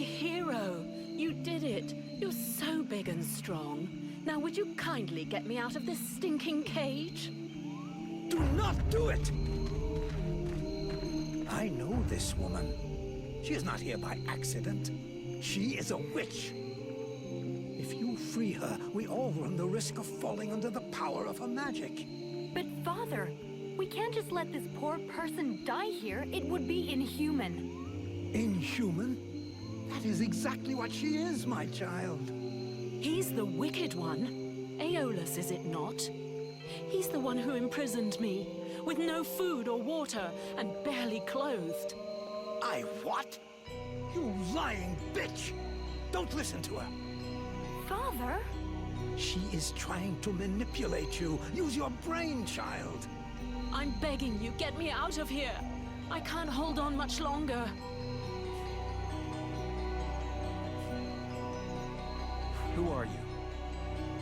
hero! You did it! You're so big and strong. Now would you kindly get me out of this stinking cage? Do not do it! I know this woman. She is not here by accident. She is a witch. If you free her, we all run the risk of falling under the power of her magic. But Father, we can't just let this poor person die here. It would be inhuman. Inhuman? That is exactly what she is, my child. He's the wicked one. Aeolus, is it not? He's the one who imprisoned me, with no food or water, and barely clothed. I what? You lying bitch! Don't listen to her. Father? She is trying to manipulate you. Use your brain, child. I'm begging you, get me out of here. I can't hold on much longer. Who are you?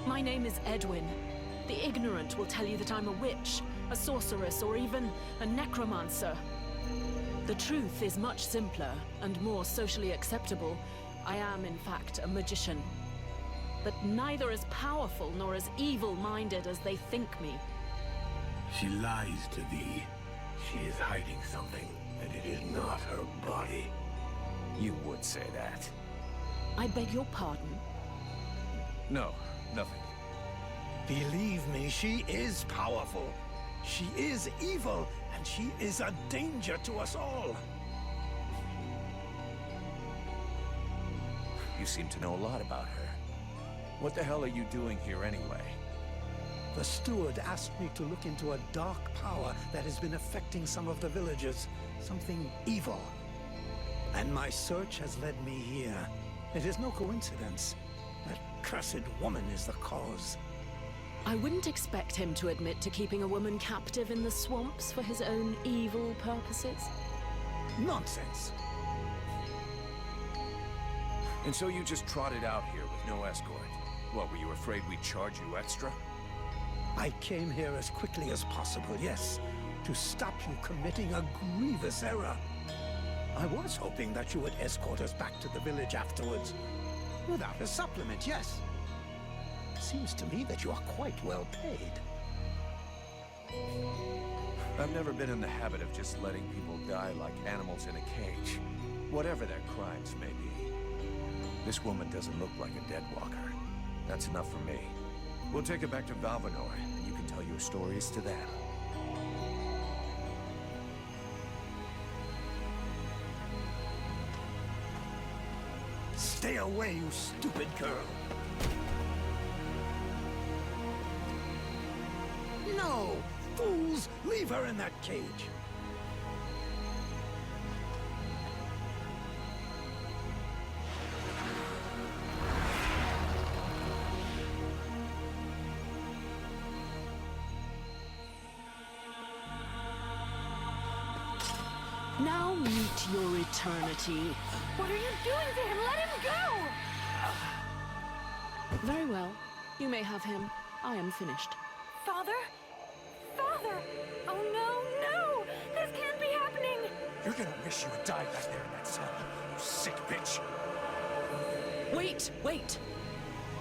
My name is Edwin. The ignorant will tell you that I'm a witch, a sorceress, or even a necromancer. The truth is much simpler and more socially acceptable. I am, in fact, a magician. But neither as powerful nor as evil-minded as they think me. She lies to thee. She is hiding something, and it is not her body. You would say that. I beg your pardon? No, nothing. Believe me, she is powerful. She is evil, and she is a danger to us all. You seem to know a lot about her. What the hell are you doing here anyway? The steward asked me to look into a dark power that has been affecting some of the villagers. Something evil. And my search has led me here. It is no coincidence. That cursed woman is the cause. I wouldn't expect him to admit to keeping a woman captive in the swamps for his own evil purposes. Nonsense. And so you just trotted out here with no escort? What, were you afraid we'd charge you extra? I came here as quickly as possible, yes, to stop you committing a grievous error. I was hoping that you would escort us back to the village afterwards. Without a supplement, yes. Seems to me that you are quite well paid. I've never been in the habit of just letting people die like animals in a cage, whatever their crimes may be. This woman doesn't look like a dead walker. That's enough for me. We'll take her back to Valvanor, and you can tell your stories to them. Stay away, you stupid girl. No! Fools! Leave her in that cage! Now meet your eternity. What are you doing to him? Let him go! Very well. You may have him. I am finished. Father? Father! Oh no, no! This can't be happening! You're gonna wish you had died back there in that cell, you sick bitch! Wait, wait!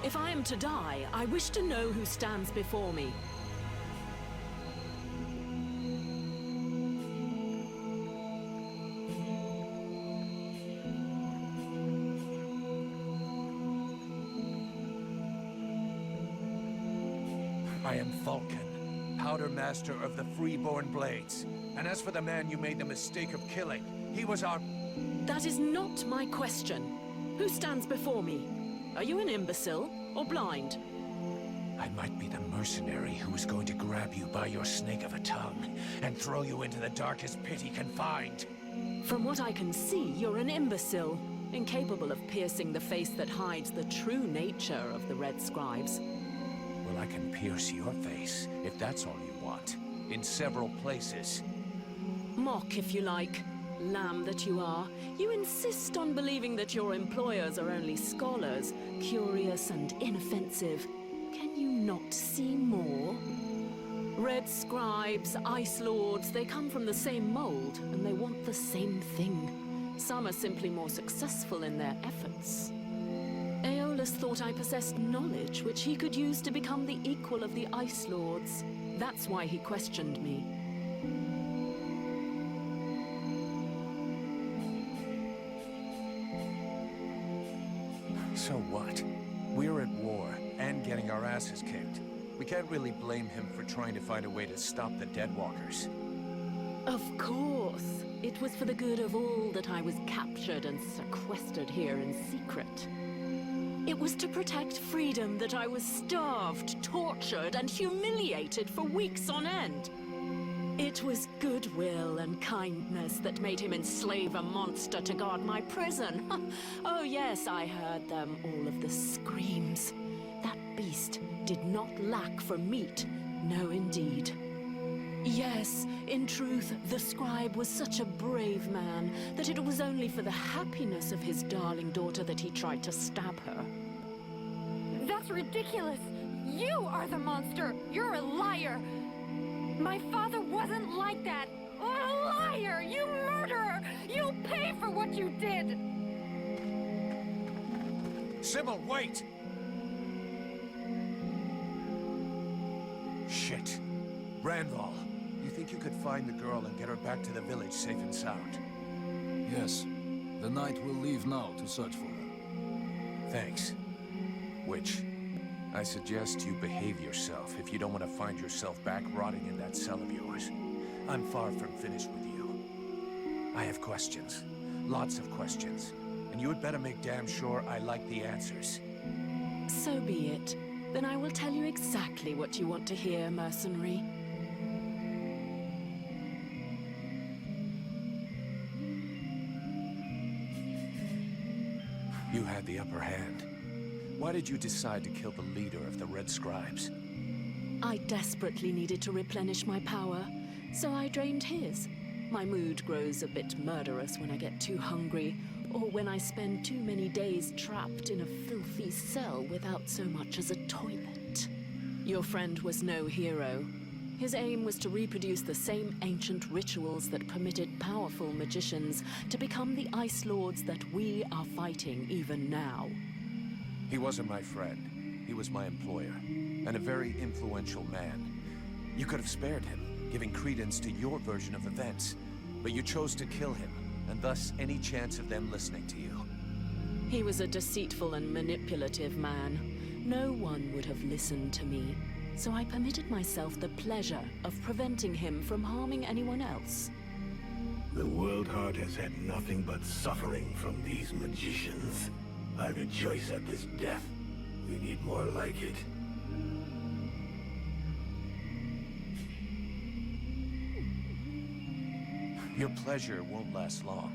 If I am to die, I wish to know who stands before me. I am Vulcan, Powder Master of the Freeborn Blades. And as for the man you made the mistake of killing, he was our... That is not my question. Who stands before me? Are you an imbecile or blind? I might be the mercenary who was going to grab you by your snake of a tongue and throw you into the darkest pit he can find. From what I can see, you're an imbecile, incapable of piercing the face that hides the true nature of the Red Scribes. Well, I can pierce your face, if that's all you want, in several places. Mock, if you like. Lamb that you are. You insist on believing that your employers are only scholars, curious and inoffensive. Can you not see more? Red Scribes, Ice Lords, they come from the same mold, and they want the same thing. Some are simply more successful in their efforts. Aeolus thought I possessed knowledge which he could use to become the equal of the Ice Lords. That's why he questioned me. So what? We're at war, and getting our asses kicked. We can't really blame him for trying to find a way to stop the Deadwalkers. Of course. It was for the good of all that I was captured and sequestered here in secret. It was to protect freedom that I was starved, tortured, and humiliated for weeks on end. It was goodwill and kindness that made him enslave a monster to guard my prison. Oh yes, I heard them, all of the screams. That beast did not lack for meat. No, indeed. Yes, in truth, the scribe was such a brave man that it was only for the happiness of his darling daughter that he tried to stab her. That's ridiculous! You are the monster! You're a liar! My father wasn't like that! A liar! You murderer! You'll pay for what you did! Sybil, wait! Shit. Randall, you think you could find the girl and get her back to the village safe and sound? Yes. The knight will leave now to search for her. Thanks. Witch, I suggest you behave yourself if you don't want to find yourself back rotting in that cell of yours. I'm far from finished with you. I have questions. Lots of questions. And you had better make damn sure I like the answers. So be it. Then I will tell you exactly what you want to hear, mercenary. You had the upper hand. Why did you decide to kill the leader of the Red Scribes? I desperately needed to replenish my power, so I drained his. My mood grows a bit murderous when I get too hungry, or when I spend too many days trapped in a filthy cell without so much as a toilet. Your friend was no hero. His aim was to reproduce the same ancient rituals that permitted powerful magicians to become the Ice Lords that we are fighting even now. He wasn't my friend. He was my employer, and a very influential man. You could have spared him, giving credence to your version of events, but you chose to kill him, and thus any chance of them listening to you. He was a deceitful and manipulative man. No one would have listened to me, so I permitted myself the pleasure of preventing him from harming anyone else. The World Heart has had nothing but suffering from these magicians. I rejoice at this death. We need more like it. Your pleasure won't last long.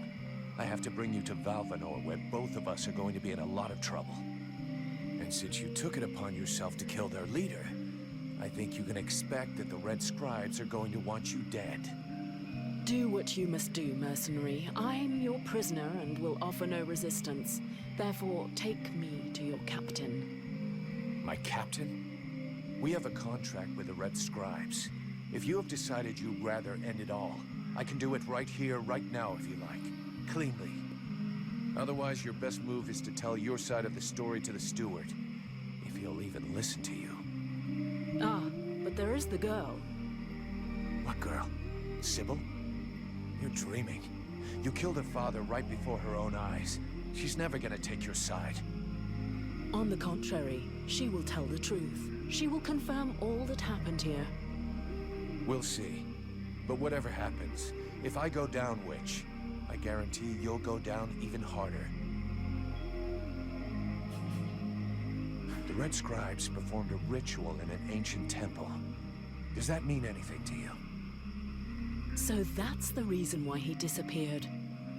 I have to bring you to Valvanor, where both of us are going to be in a lot of trouble. And since you took it upon yourself to kill their leader, I think you can expect that the Red Scribes are going to want you dead. Do what you must do, mercenary. I'm your prisoner and will offer no resistance. Therefore, take me to your captain. My captain? We have a contract with the Red Scribes. If you have decided you'd rather end it all, I can do it right here, right now, if you like. Cleanly. Otherwise, your best move is to tell your side of the story to the steward. If he'll even listen to you. Ah, but there is the girl. What girl? Sybil? You're dreaming. You killed her father right before her own eyes. She's never gonna take your side. On the contrary, she will tell the truth. She will confirm all that happened here. We'll see. But whatever happens, if I go down, Witch, I guarantee you'll go down even harder. The Red Scribes performed a ritual in an ancient temple. Does that mean anything to you? So that's the reason why he disappeared.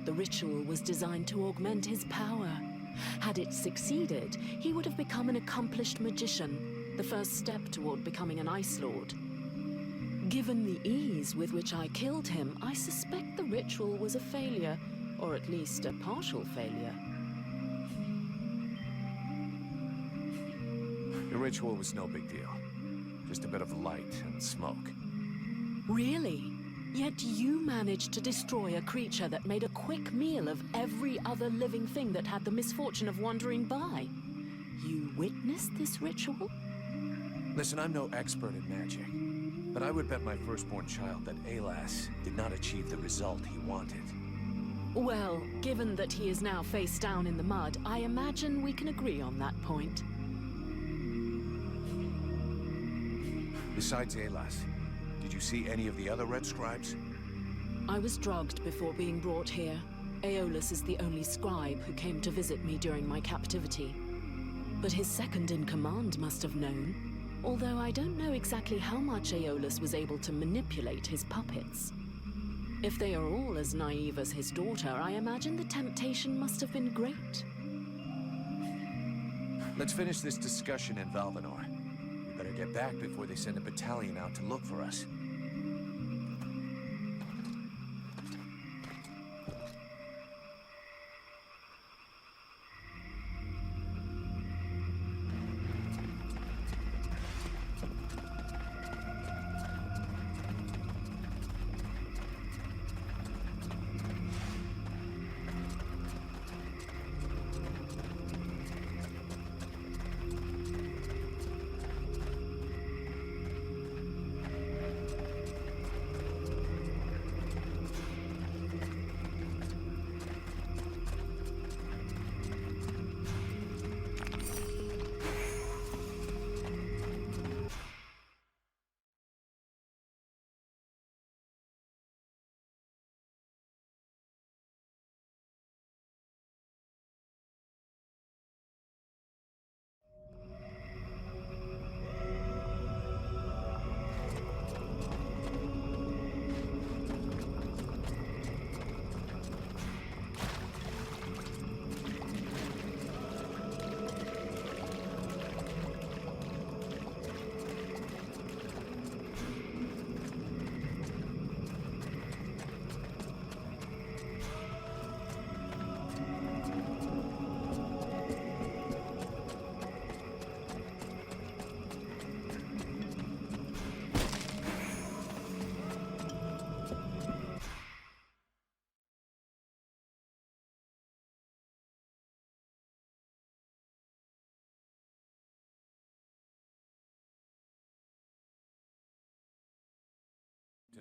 The ritual was designed to augment his power. Had it succeeded, he would have become an accomplished magician, the first step toward becoming an Ice Lord. Given the ease with which I killed him, I suspect the ritual was a failure, or at least a partial failure. The ritual was no big deal. Just a bit of light and smoke. Really? Yet you managed to destroy a creature that made a quick meal of every other living thing that had the misfortune of wandering by. You witnessed this ritual? Listen, I'm no expert in magic, but I would bet my firstborn child that Alas did not achieve the result he wanted. Well, given that he is now face down in the mud, I imagine we can agree on that point. Besides Alas, did you see any of the other Red Scribes? I was drugged before being brought here. Aeolus is the only scribe who came to visit me during my captivity. But his second-in-command must have known, although I don't know exactly how much Aeolus was able to manipulate his puppets. If they are all as naive as his daughter, I imagine the temptation must have been great. Let's finish this discussion in Valvanor. We better get back before they send a battalion out to look for us.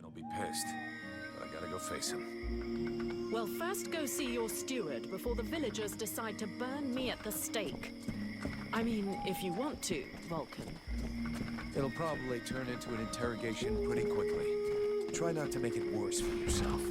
He'll be pissed, but I gotta go face him. Well, first go see your steward before the villagers decide to burn me at the stake. I mean, if you want to, Vulcan. It'll probably turn into an interrogation pretty quickly. Try not to make it worse for yourself.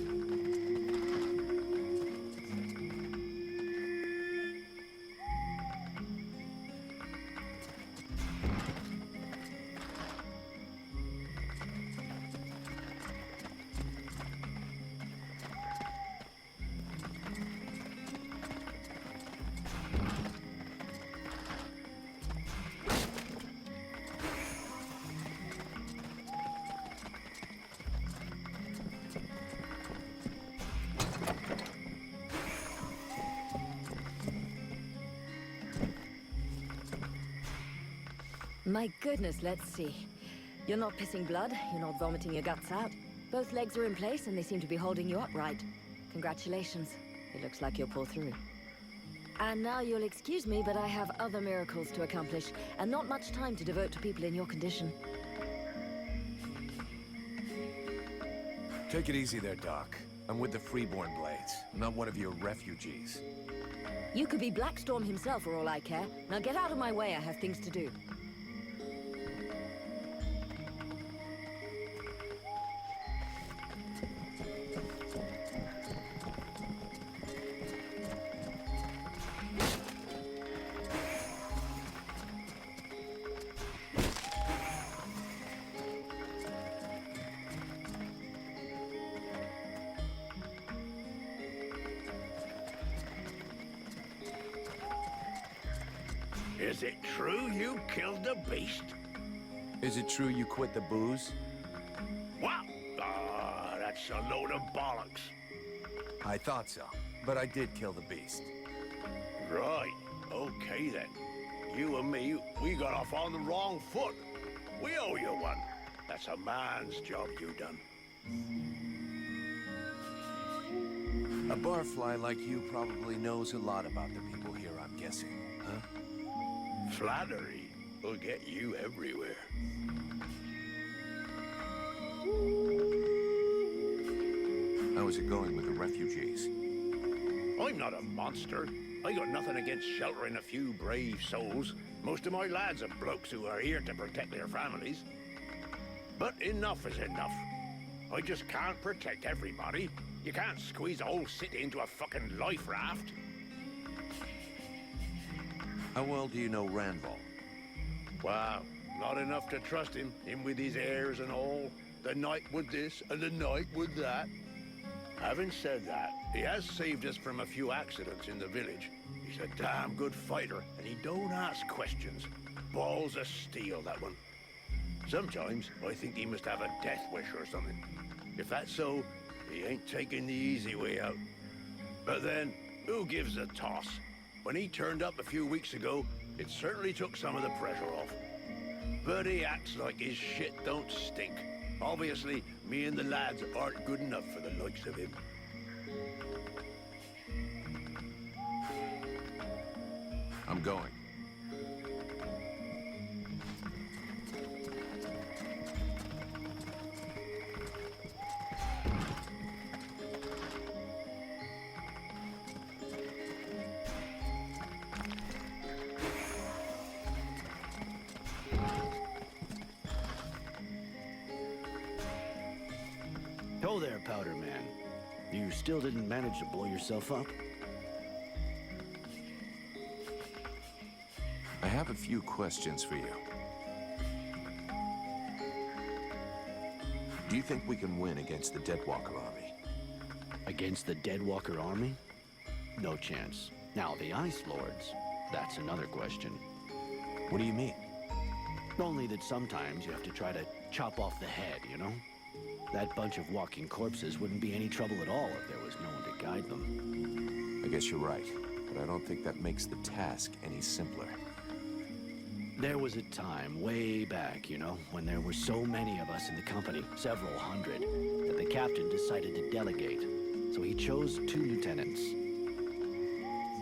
My goodness, let's see. You're not pissing blood, you're not vomiting your guts out. Both legs are in place and they seem to be holding you upright. Congratulations. It looks like you'll pull through. And now you'll excuse me, but I have other miracles to accomplish, and not much time to devote to people in your condition. Take it easy there, Doc. I'm with the Freeborn Blades, not one of your refugees. You could be Blackstorm himself for all I care. Now get out of my way, I have things to do. Is it true you killed the beast? Is it true you quit the booze? What? Ah, that's a load of bollocks. I thought so, but I did kill the beast. Right. Okay then. You and me, we got off on the wrong foot. We owe you one. That's a man's job you done. A barfly like you probably knows a lot about the people here, I'm guessing, huh? Flattery will get you everywhere. How is it going with the refugees? I'm not a monster. I got nothing against sheltering a few brave souls. Most of my lads are blokes who are here to protect their families. But enough is enough. I just can't protect everybody. You can't squeeze a whole city into a fucking life raft. How well do you know Randall? Wow, not enough to trust him. Him with his airs and all. The night with this and the night with that. Having said that, he has saved us from a few accidents in the village. He's a damn good fighter, and he don't ask questions. Balls of steel, that one. Sometimes I think he must have a death wish or something. If that's so, he ain't taking the easy way out. But then, who gives a toss? When he turned up a few weeks ago, it certainly took some of the pressure off. But he acts like his shit don't stink. Obviously, me and the lads aren't good enough for the likes of him. I'm going. Ho there, Powder Man. You still didn't manage to blow yourself up? I have a few questions for you. Do you think we can win against the Deadwalker army? Against the Deadwalker army? No chance. Now, the Ice Lords, that's another question. What do you mean? Only that sometimes you have to try to chop off the head, you know? That bunch of walking corpses wouldn't be any trouble at all if there was no one to guide them. I guess you're right, but I don't think that makes the task any simpler. There was a time, way back, you know, when there were so many of us in the company, several hundred, that the captain decided to delegate. So he chose 2 lieutenants.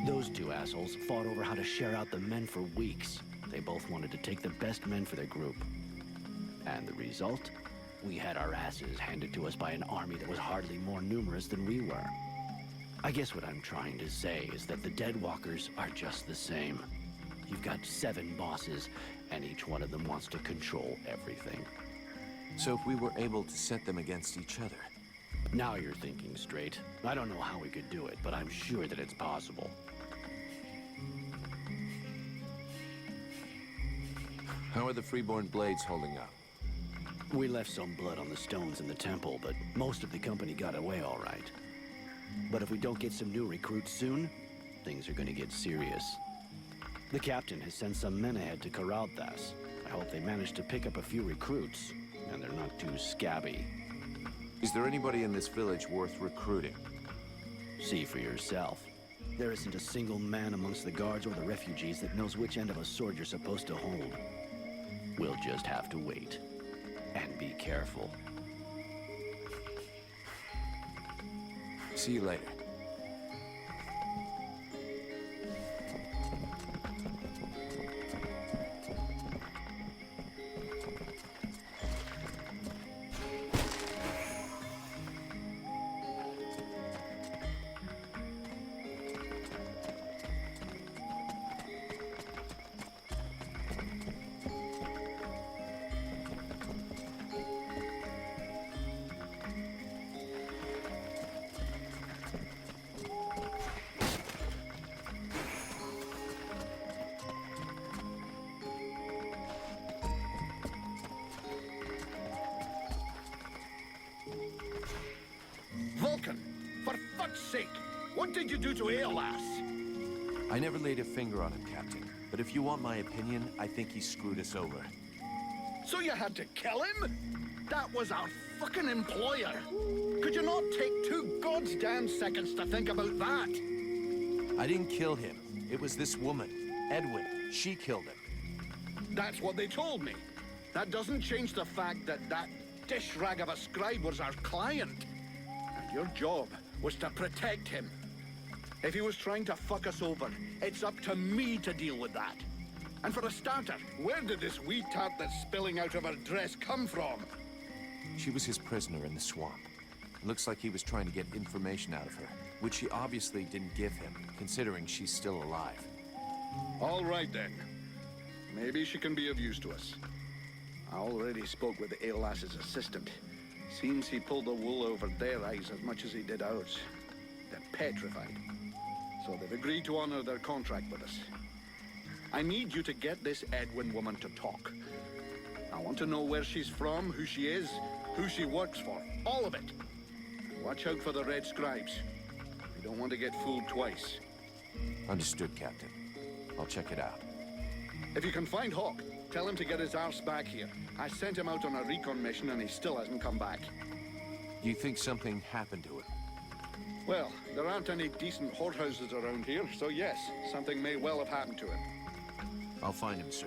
Those 2 assholes fought over how to share out the men for weeks. They both wanted to take the best men for their group. And the result? We had our asses handed to us by an army that was hardly more numerous than we were. I guess what I'm trying to say is that the Deadwalkers are just the same. You've got 7 bosses, and each one of them wants to control everything. So if we were able to set them against each other? Now you're thinking straight. I don't know how we could do it, but I'm sure that it's possible. How are the Freeborn Blades holding up? We left some blood on the stones in the temple, but most of the company got away all right. But if we don't get some new recruits soon, things are gonna get serious. The captain has sent some men ahead to Karalthas. I hope they manage to pick up a few recruits, and they're not too scabby. Is there anybody in this village worth recruiting? See for yourself. There isn't a single man amongst the guards or the refugees that knows which end of a sword you're supposed to hold. We'll just have to wait. And be careful. See you later. Vulcan, for fuck's sake, what did you do to Aeolas? I never laid a finger on him, Captain. But if you want my opinion, I think he screwed us over. So you had to kill him? That was our fucking employer. Could you not take 2 goddamn seconds to think about that? I didn't kill him. It was this woman, Edwin. She killed him. That's what they told me. That doesn't change the fact that that dish rag of a scribe was our client. And your job was to protect him. If he was trying to fuck us over, it's up to me to deal with that. And for a starter, where did this wee tart that's spilling out of her dress come from? She was his prisoner in the swamp. It looks like he was trying to get information out of her, which she obviously didn't give him, considering she's still alive. All right, then. Maybe she can be of use to us. I already spoke with the Aeolass's assistant. Seems he pulled the wool over their eyes as much as he did ours. They're petrified. So they've agreed to honor their contract with us. I need you to get this Edwin woman to talk. I want to know where she's from, who she is, who she works for. All of it. And watch out for the Red Scribes. We don't want to get fooled twice. Understood, Captain. I'll check it out. If you can find Hawk, tell him to get his arse back here. I sent him out on a recon mission and he still hasn't come back. You think something happened to him? Well, there aren't any decent whorehouses around here, so yes, something may well have happened to him. I'll find him, sir.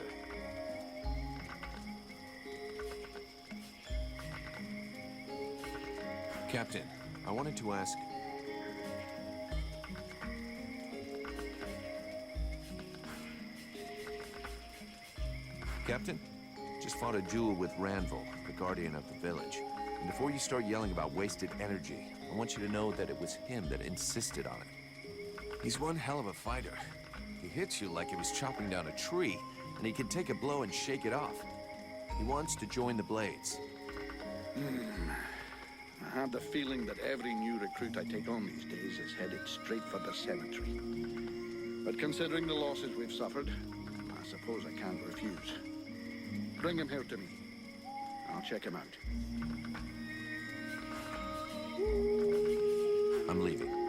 Captain, I wanted to ask... Captain, just fought a duel with Ranvil, the guardian of the village. And before you start yelling about wasted energy, I want you to know that it was him that insisted on it. He's one hell of a fighter. He hits you like he was chopping down a tree, and he can take a blow and shake it off. He wants to join the Blades. I have the feeling that every new recruit I take on these days is headed straight for the cemetery. But considering the losses we've suffered, I suppose I can't refuse. Bring him here to me. I'll check him out. I'm leaving.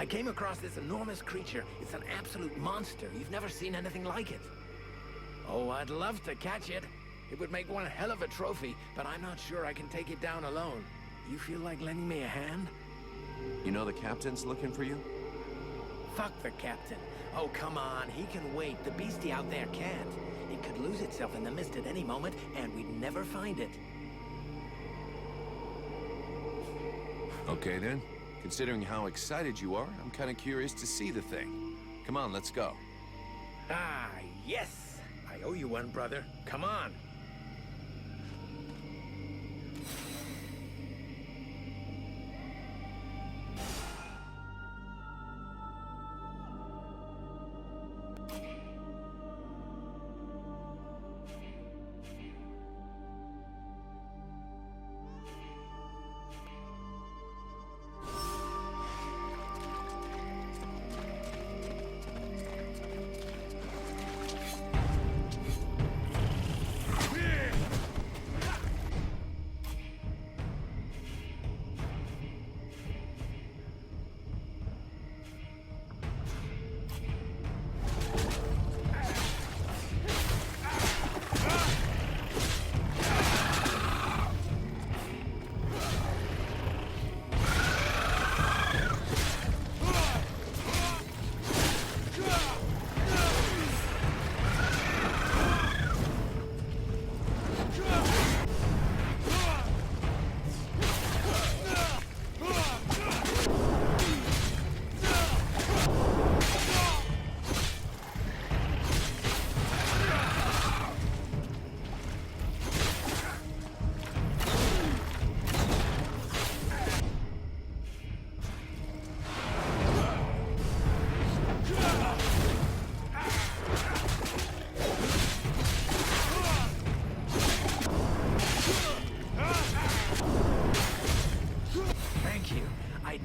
I came across this enormous creature. It's an absolute monster. You've never seen anything like it. Oh, I'd love to catch it. It would make one hell of a trophy, but I'm not sure I can take it down alone. You feel like lending me a hand? You know the captain's looking for you? Fuck the captain. Oh, come on. He can wait. The beastie out there can't. It could lose itself in the mist at any moment, and we'd never find it. Okay, then. Considering how excited you are, I'm kind of curious to see the thing. Come on, let's go. Ah, yes! I owe you one, brother. Come on.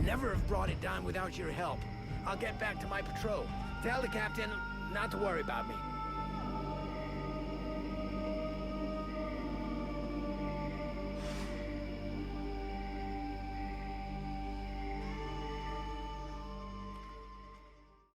Never have brought it down without your help. I'll get back to my patrol. Tell the captain not to worry about me.